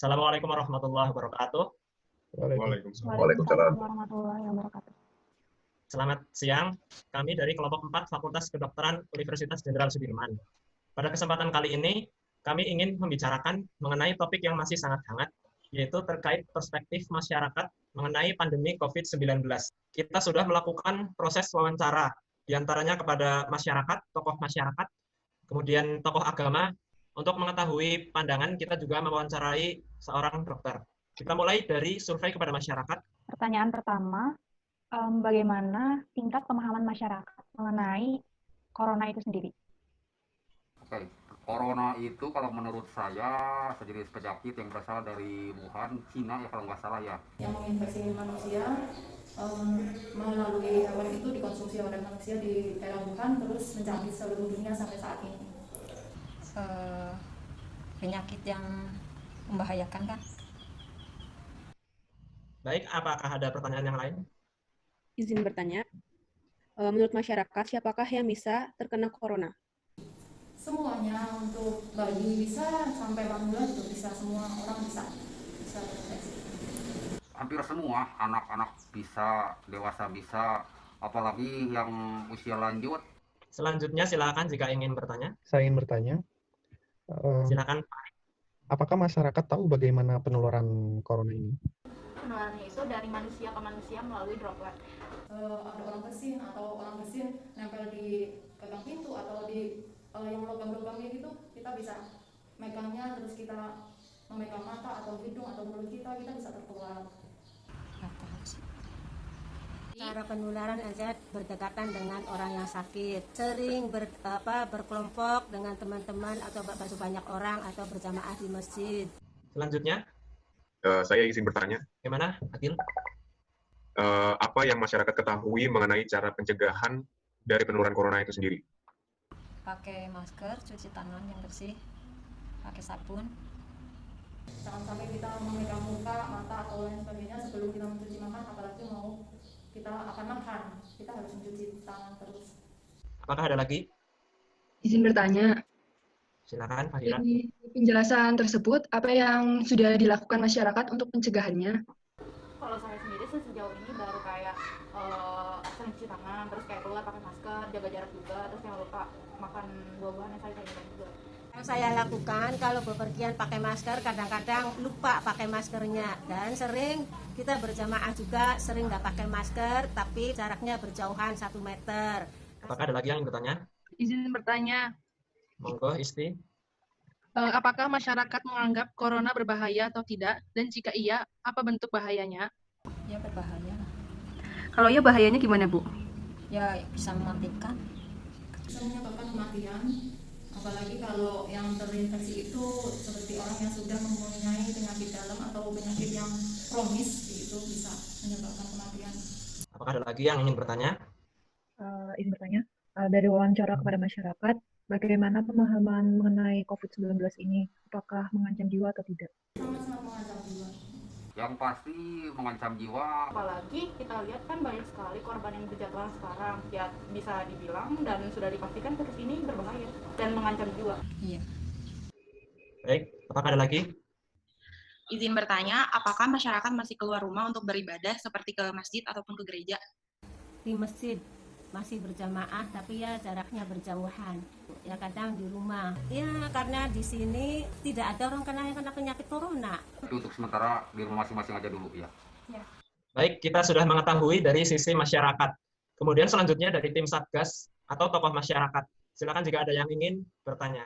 Assalamualaikum warahmatullahi wabarakatuh. Waalaikumsalam. Waalaikumsalam. warahmatullahi wabarakatuh. Selamat siang, kami dari kelompok 4 Fakultas Kedokteran Universitas Jenderal Sudirman. Pada kesempatan kali ini, kami ingin membicarakan mengenai topik yang masih sangat hangat, yaitu terkait perspektif masyarakat mengenai pandemi COVID-19. Kita sudah melakukan proses wawancara, diantaranya kepada masyarakat, tokoh masyarakat, kemudian tokoh agama. Untuk mengetahui pandangan, kita juga mewawancarai seorang dokter. Kita mulai dari survei kepada masyarakat. Pertanyaan pertama, bagaimana tingkat pemahaman masyarakat mengenai corona itu sendiri? Oke, corona itu kalau menurut saya sejenis penyakit yang berasal dari Wuhan, Cina ya kalau nggak salah ya. Yang menginfeksi manusia melalui hewan itu dikonsumsi oleh manusia di daerah Wuhan terus menjangkit seluruh dunia sampai saat ini. Penyakit yang membahayakan kan? Baik, apakah ada pertanyaan yang lain? Izin bertanya, menurut masyarakat siapakah yang bisa terkena corona? Semuanya, untuk bayi bisa sampai manula juga bisa, semua orang bisa terinfeksi. Hampir semua, anak-anak bisa, dewasa bisa, apalagi yang usia lanjut. Selanjutnya silakan jika ingin bertanya. Saya ingin bertanya, Silakan. apakah masyarakat tahu bagaimana penularan corona ini? Penularannya itu dari manusia ke manusia melalui droplet. Ada orang bersin atau orang bersin nempel di gagang pintu atau di yang logam-logamnya gitu, kita bisa megangnya, terus kita memegang mata atau hidung atau mulut kita bisa tertular. Cara penularan aja berdekatan dengan orang yang sakit, sering berkelompok dengan teman-teman atau banyak orang atau berjamaah di masjid. Selanjutnya, Saya izin bertanya, gimana, Adil? apa yang masyarakat ketahui mengenai cara pencegahan dari penularan corona itu sendiri? Pakai masker, cuci tangan yang bersih, pakai sabun. Jangan sampai kita memegang muka, mata atau lain sebagainya sebelum kita mencuci makan, apalagi mau kita akan makan, kita harus mencuci tangan terus. Apakah ada lagi? Izin bertanya, Silakan, Fahira. dari penjelasan tersebut, apa yang sudah dilakukan masyarakat untuk pencegahannya? Kalau saya sendiri sejauh ini baru kayak sering cuci tangan, terus kayak keluar pakai masker, jaga jarak juga, terus jangan lupa makan buah-buahan yang sayur-sayuran juga. Yang saya lakukan kalau bepergian pakai masker, kadang-kadang lupa pakai maskernya, dan sering kita berjamaah juga sering nggak pakai masker, tapi jaraknya berjauhan 1 meter. Apakah ada lagi yang ingin bertanya? Izin bertanya, Monggo, Isti. apakah masyarakat menganggap corona berbahaya atau tidak? Dan jika iya, apa bentuk bahayanya? Ya berbahaya. Kalau iya bahayanya gimana, Bu? Ya bisa mematikan. Bisa menyebabkan kematian, apalagi kalau yang terinfeksi itu seperti orang yang sudah mempunyai penyakit dalam atau penyakit yang kronis, itu bisa menyebabkan kematian. Apakah ada lagi yang ingin bertanya? Izin bertanya, dari wawancara kepada masyarakat, bagaimana pemahaman mengenai COVID-19 ini? Apakah mengancam jiwa atau tidak? Sangat-sangat mengancam jiwa. Yang pasti mengancam jiwa. Apalagi kita lihat kan banyak sekali korban yang berjatuhan sekarang. Ya bisa dibilang dan sudah dipastikan virus ini berbahaya dan mengancam jiwa. Iya. Baik, apakah ada lagi? Izin bertanya, apakah masyarakat masih keluar rumah untuk beribadah seperti ke masjid ataupun ke gereja? Di masjid masih berjamaah, tapi ya jaraknya berjauhan. Ya kadang di rumah. Ya karena di sini tidak ada orang yang kena penyakit corona. Tapi untuk sementara di rumah masing-masing aja dulu ya. Baik, kita sudah mengetahui dari sisi masyarakat. Kemudian selanjutnya dari tim Satgas atau tokoh masyarakat. Silakan jika ada yang ingin bertanya.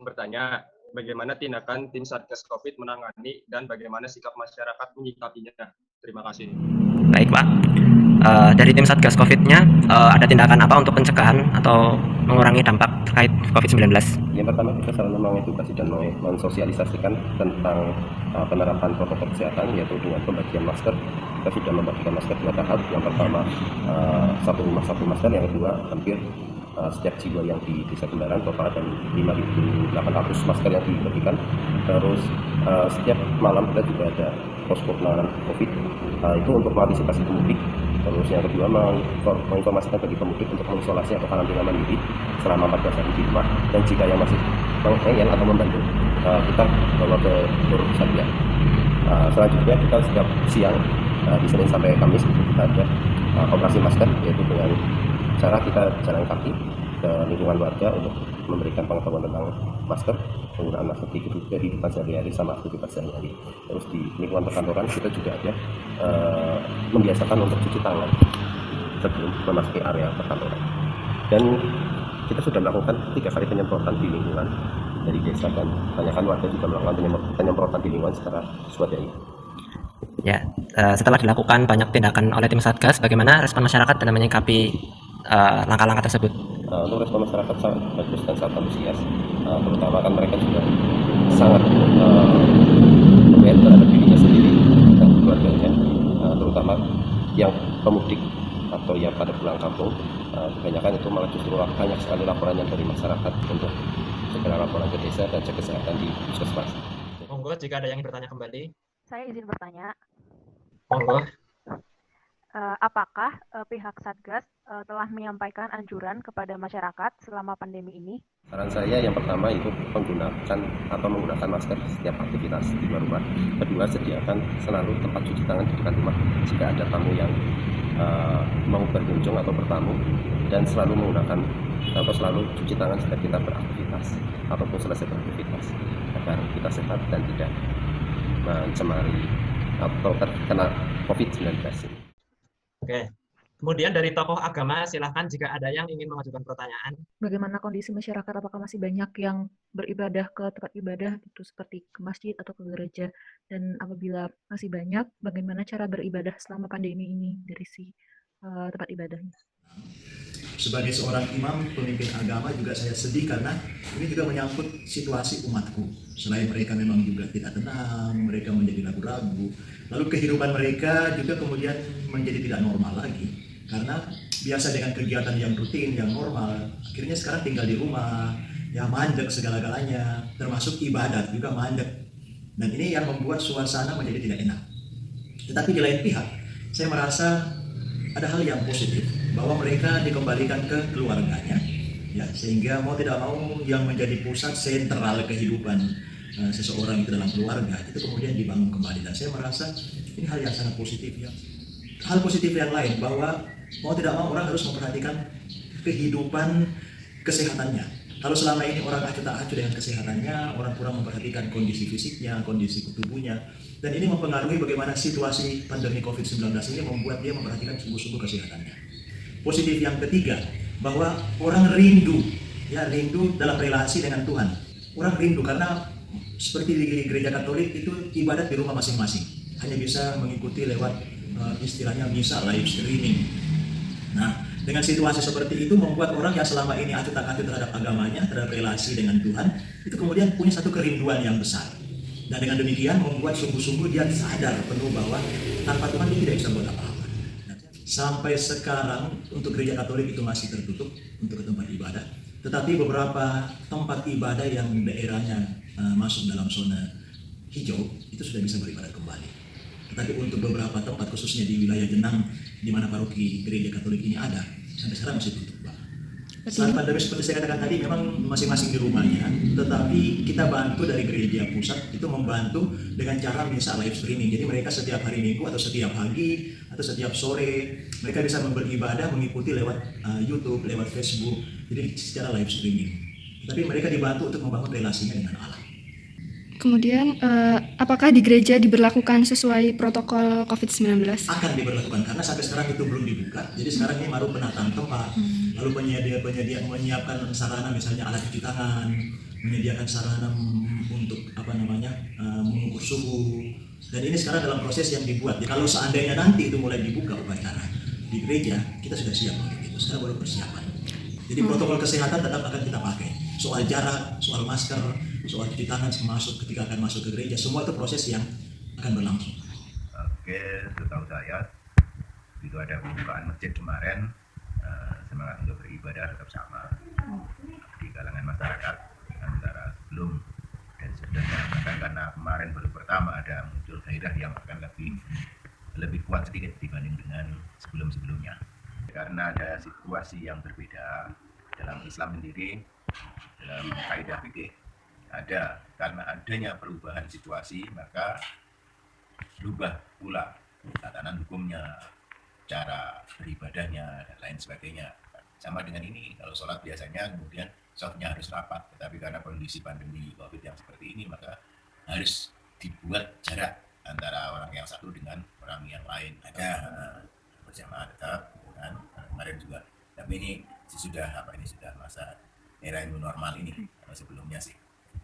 Bertanya, bagaimana tindakan tim Satgas COVID menangani dan bagaimana sikap masyarakat menyikapinya? Terima kasih. Baik, Pak. Dari tim Satgas COVID-nya, ada tindakan apa untuk pencegahan atau mengurangi dampak terkait COVID-19? Yang pertama, kita selalu mengedukasi dan mensosialisasikan tentang penerapan protokol kesehatan, yaitu dengan pembagian masker. Kita sudah membagikan masker 2 tahap. Yang pertama, satu rumah satu masker. Yang kedua, hampir setiap jiwa yang di desa kendaraan total dan 5.800 masker yang dibagikan. Terus setiap malam kita juga ada posko penanganan COVID, itu untuk mengantisipasi pemudik. Terus yang kedua, menginformasikan bagi pemudik untuk mengisolasi atau karantina mandiri selama 14 hari di rumah. Dan jika yang masih mengeyel atau membantu, kita bawa ke Gor Satya. Selanjutnya kita setiap siang di Senin sampai Kamis kita ada operasi masker, yaitu dengan cara kita jalan kaki ke lingkungan warga untuk memberikan pengetahuan tentang masker, penggunaan masker di kehidupan sehari-hari sama aktivitas sehari-hari. Terus di lingkungan perkantoran kita juga ada membiasakan untuk cuci tangan sebelum memasuki area perkantoran. Dan kita sudah melakukan 3 kali penyemprotan di lingkungan dari desa, dan kebanyakan warga juga melakukan penyemprotan di lingkungan secara swadaya. Ya, setelah dilakukan banyak tindakan oleh tim Satgas, bagaimana respon masyarakat dalam menyikapi langkah-langkah tersebut? Untuk respon masyarakat sangat bagus dan sangat antusias, terutama kan mereka juga sangat aware terhadap dirinya sendiri dan keluarganya, terutama yang pemudik atau yang pada pulang kampung. Kebanyakan itu malah justru banyak sekali laporannya dari masyarakat untuk segera laporan ke desa dan cek kesehatan di puskesmas. Monggo jika ada yang bertanya kembali. Saya izin bertanya. Monggo. Apakah pihak Satgas telah menyampaikan anjuran kepada masyarakat selama pandemi ini? Saran saya yang pertama itu menggunakan masker setiap aktivitas di luar rumah. Kedua, sediakan selalu tempat cuci tangan di dekat rumah jika ada tamu yang mau berkunjung atau bertamu, dan selalu menggunakan atau selalu cuci tangan jika kita beraktivitas ataupun selesai beraktivitas, agar kita sehat dan tidak mencemari atau terkena COVID-19. Oke. Kemudian dari tokoh agama, silahkan jika ada yang ingin mengajukan pertanyaan. Bagaimana kondisi masyarakat? Apakah masih banyak yang beribadah ke tempat ibadah, itu seperti ke masjid atau ke gereja? Dan apabila masih banyak, bagaimana cara beribadah selama pandemi ini dari si tempat ibadahnya? Sebagai seorang imam, pemimpin agama, juga saya sedih karena ini juga menyangkut situasi umatku. Selain mereka memang juga tidak tenang, mereka menjadi ragu-ragu, lalu kehidupan mereka juga kemudian menjadi tidak normal lagi. Karena biasa dengan kegiatan yang rutin, yang normal, akhirnya sekarang tinggal di rumah, ya mandek segala-galanya, termasuk ibadat juga mandek. Dan ini yang membuat suasana menjadi tidak enak. Tetapi di lain pihak, saya merasa ada hal yang positif, bahwa mereka dikembalikan ke keluarganya, ya, sehingga mau tidak mau yang menjadi pusat sentral kehidupan seseorang itu dalam keluarga itu kemudian dibangun kembali. Dan saya merasa ini hal yang sangat positif, ya. Hal positif yang lain, bahwa mau tidak mau orang harus memperhatikan kehidupan kesehatannya. Kalau selama ini orang acuh tak acuh dengan kesehatannya, orang kurang memperhatikan kondisi fisiknya, kondisi tubuhnya, dan ini mempengaruhi bagaimana situasi pandemi COVID-19 ini membuat dia memperhatikan sungguh-sungguh kesehatannya. Positif yang ketiga, bahwa orang rindu, ya, rindu dalam relasi dengan Tuhan. Orang rindu karena seperti di gereja Katolik itu ibadat di rumah masing-masing, hanya bisa mengikuti lewat istilahnya misa live streaming. Nah, dengan situasi seperti itu membuat orang yang selama ini acuh tak acuh terhadap agamanya, terhadap relasi dengan Tuhan, itu kemudian punya satu kerinduan yang besar. Dan dengan demikian membuat sungguh-sungguh dia sadar penuh bahwa tanpa Tuhan dia tidak bisa buat apa-apa. Sampai sekarang untuk gereja Katolik itu masih tertutup untuk ke tempat ibadah, tetapi beberapa tempat ibadah yang daerahnya masuk dalam zona hijau itu sudah bisa beribadah kembali. Tetapi untuk beberapa tempat, khususnya di wilayah Jenang, di mana paroki gereja Katolik ini ada, sampai sekarang masih tutup, Pak. Saat pandemi seperti saya katakan tadi, memang masing-masing di rumahnya, tetapi kita bantu dari gereja pusat itu membantu dengan cara misa live streaming. Jadi mereka setiap hari Minggu atau setiap pagi atau setiap sore mereka bisa beribadah mengikuti lewat YouTube, lewat Facebook, jadi secara live streaming. Tapi mereka dibantu untuk membangun relasinya dengan Allah. Kemudian, apakah di gereja diberlakukan sesuai protokol COVID-19? Akan diberlakukan, karena sampai sekarang itu belum dibuka. Jadi sekarang ini baru penataan tempat, lalu penyedia menyiapkan sarana, misalnya alat cuci tangan, menyediakan sarana untuk mengukur suhu. Dan ini sekarang dalam proses yang dibuat. Jadi kalau seandainya nanti itu mulai dibuka upacara di gereja, kita sudah siap untuk itu. Sekarang baru persiapan. Jadi protokol kesehatan tetap akan kita pakai. Soal jarak, soal masker, soal cuci tangan ketika akan masuk ke gereja, semua itu proses yang akan berlangsung. Oke, setahu saya itu ada pembukaan masjid kemarin, semangat untuk beribadah tetap sama di kalangan masyarakat antara sebelum dan sebenarnya, bahkan karena kemarin baru pertama ada muncul gairah yang akan lebih kuat sedikit dibanding dengan sebelum-sebelumnya, karena ada situasi yang berbeda dalam Islam sendiri. Dalam kaidah fikih ada. Karena adanya perubahan situasi, maka berubah pula tatanan hukumnya, cara beribadahnya, dan lain sebagainya. Sama dengan ini, kalau sholat biasanya kemudian shafnya harus rapat, tetapi karena kondisi pandemi COVID yang seperti ini, maka harus dibuat jarak antara orang yang satu dengan orang yang lain. Ada berjamaah tetap, kan? Kemarin juga. Tapi ini sudah masa era new normal ini. Kalau sebelumnya sih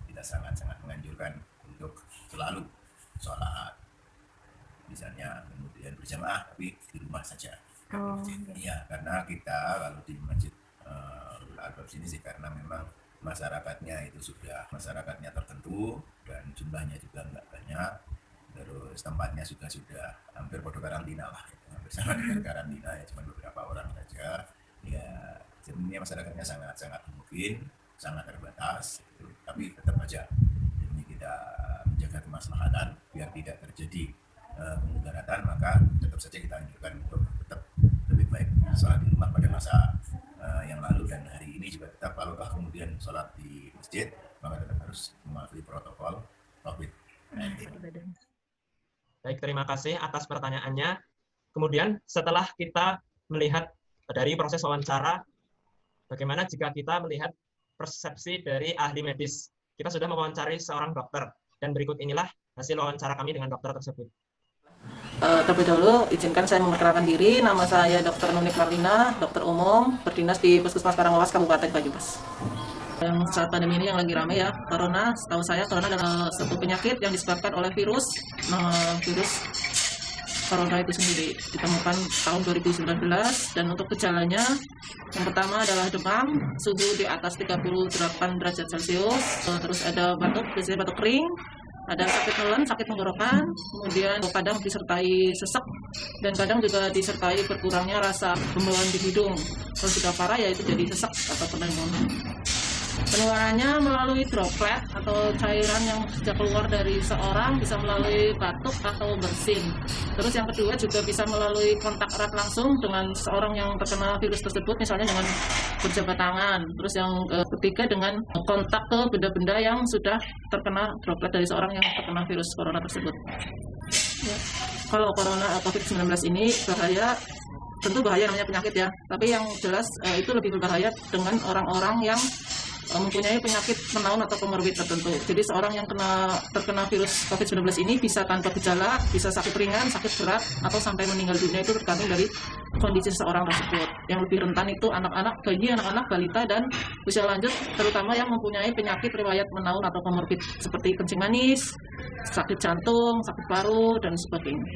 kita sangat-sangat menganjurkan untuk selalu sholat, misalnya kemudian berjamaah, tapi di rumah saja. Iya, karena kita kalau di masjid Al-Bab sini sih karena memang masyarakatnya itu sudah masyarakatnya tertentu dan jumlahnya juga nggak banyak, terus tempatnya sudah hampir pada karantina lah, hampir sama dengan karantina ya, cuma beberapa orang saja. Ya sebenarnya masyarakatnya sangat mungkin sangat terbatas, tapi tetap aja demi kita menjaga kemaslahatan biar tidak terjadi kemudaratan, maka tetap saja kita anjurkan untuk tetap lebih baik sholat di rumah pada masa yang lalu dan hari ini juga tetap, kalau kemudian sholat di masjid maka tetap harus mematuhi protokol COVID-19. Baik, terima kasih atas pertanyaannya. Kemudian setelah kita melihat dari proses wawancara, bagaimana jika kita melihat persepsi dari ahli medis? Kita sudah mewawancari seorang dokter, dan berikut inilah hasil wawancara kami dengan dokter tersebut. Terlebih dahulu, izinkan saya memperkenalkan diri. Nama saya Dr. Nunik Marlina, dokter umum, berdinas di Puskesmas Karanglewas, Kabupaten Banyumas. Yang saat pandemi ini yang lagi ramai ya, corona. Setahu saya, corona adalah satu penyakit yang disebabkan oleh virus. Virus corona itu sendiri ditemukan tahun 2019, dan untuk gejalanya yang pertama adalah demam, suhu di atas 38 derajat Celcius, terus ada batuk, biasanya batuk kering, ada sakit nelen, sakit tenggorokan, kemudian kadang disertai sesek, dan kadang juga disertai berkurangnya rasa pembawaan di hidung. Kalau sudah parah ya itu jadi sesek atau pneumonia. Penularannya melalui droplet atau cairan yang sudah keluar dari seorang, bisa melalui batuk atau bersin. Terus yang kedua juga bisa melalui kontak erat langsung dengan seorang yang terkena virus tersebut, misalnya dengan berjabat tangan. Terus yang ketiga dengan kontak ke benda-benda yang sudah terkena droplet dari seorang yang terkena virus corona tersebut. Ya. Kalau corona COVID-19 ini bahaya, tentu bahaya namanya penyakit ya, tapi yang jelas itu lebih berbahaya dengan orang-orang yang mempunyai penyakit menaun atau komorbid tertentu. Jadi seorang yang terkena virus COVID-19 ini bisa tanpa gejala, bisa sakit ringan, sakit berat, atau sampai meninggal dunia, itu tergantung dari kondisi seseorang tersebut. Yang lebih rentan itu anak-anak, bayi, anak-anak, balita, dan usia lanjut, terutama yang mempunyai penyakit riwayat menaun atau komorbid seperti kencing manis, sakit jantung, sakit paru, dan sebagainya.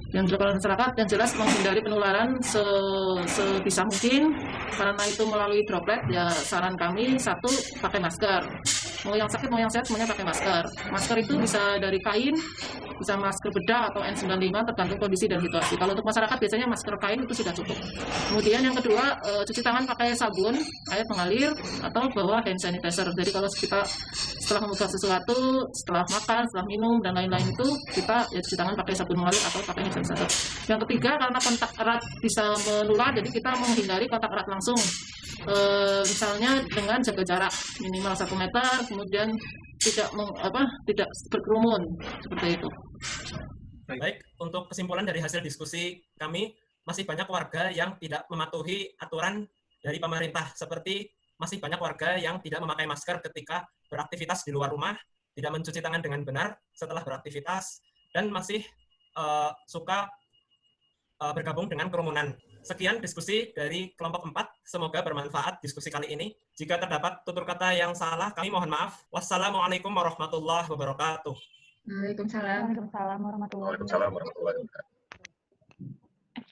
Yang dilakukan masyarakat yang jelas menghindari penularan sebisa mungkin, karena itu melalui droplet. Ya saran kami, satu, pakai masker. Mau yang sakit mau yang sehat semuanya pakai masker. Masker itu bisa dari kain, bisa masker bedah atau N95 tergantung kondisi dan situasi. Kalau untuk masyarakat biasanya masker kain itu sudah cukup. Kemudian yang kedua, cuci tangan pakai sabun, air mengalir, atau bawa hand sanitizer. Jadi kalau kita setelah membuka sesuatu, setelah makan, setelah minum, dan lain-lain itu, kita ya cuci tangan pakai sabun mengalir atau pakai hand sanitizer. Yang ketiga, karena kontak erat bisa menular, jadi kita menghindari kontak erat langsung. Misalnya dengan jaga jarak minimal 1 meter, kemudian tidak berkerumun, seperti itu. Baik, untuk kesimpulan dari hasil diskusi kami, masih banyak warga yang tidak mematuhi aturan dari pemerintah, seperti masih banyak warga yang tidak memakai masker ketika beraktivitas di luar rumah, tidak mencuci tangan dengan benar setelah beraktivitas, dan masih suka bergabung dengan kerumunan. Sekian diskusi dari kelompok 4. Semoga bermanfaat diskusi kali ini. Jika terdapat tutur kata yang salah, kami mohon maaf. Wassalamualaikum warahmatullahi wabarakatuh. Waalaikumsalam. Waalaikumsalam warahmatullahi wabarakatuh.